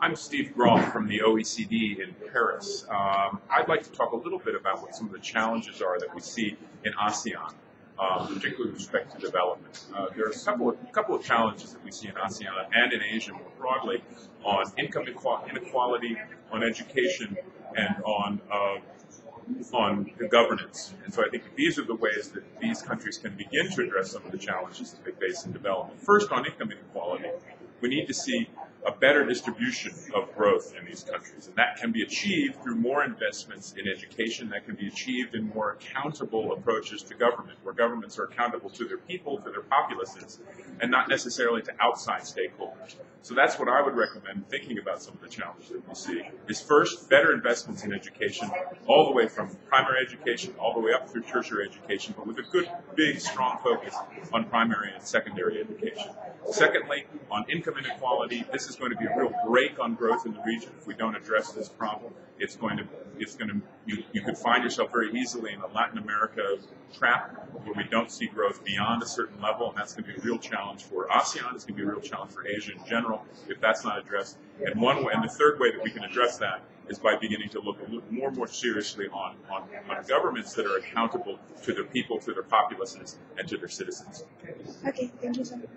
I'm Steve Groff from the OECD in Paris. I'd like to talk a little bit about what some of the challenges are that we see in ASEAN, particularly with respect to development. There are a couple of challenges that we see in ASEAN and in Asia more broadly on income inequality, on education, and on the governance. And so I think these are the ways that these countries can begin to address some of the challenges that they face in development. First, on income inequality, we need to see a better distribution of growth in these countries. And that can be achieved through more investments in education. That can be achieved in more accountable approaches to government, where governments are accountable to their people, to their populaces, and not necessarily to outside stakeholders. So that's what I would recommend thinking about some of the challenges that we see. Is first, better investments in education, all the way from primary education all the way up through tertiary education, but with a good, big, strong focus on primary and secondary education. Secondly, on income inequality, this is going to be a real brake on growth in the region if we don't address this problem. You could find yourself very easily in a Latin America trap where we don't see growth beyond a certain level, and that's going to be a real challenge for ASEAN. It's going to be a real challenge for Asia in general if that's not addressed. And the third way that we can address that is by beginning to look a little more seriously on governments that are accountable to their people, to their populaces, and to their citizens. Okay, thank you so much.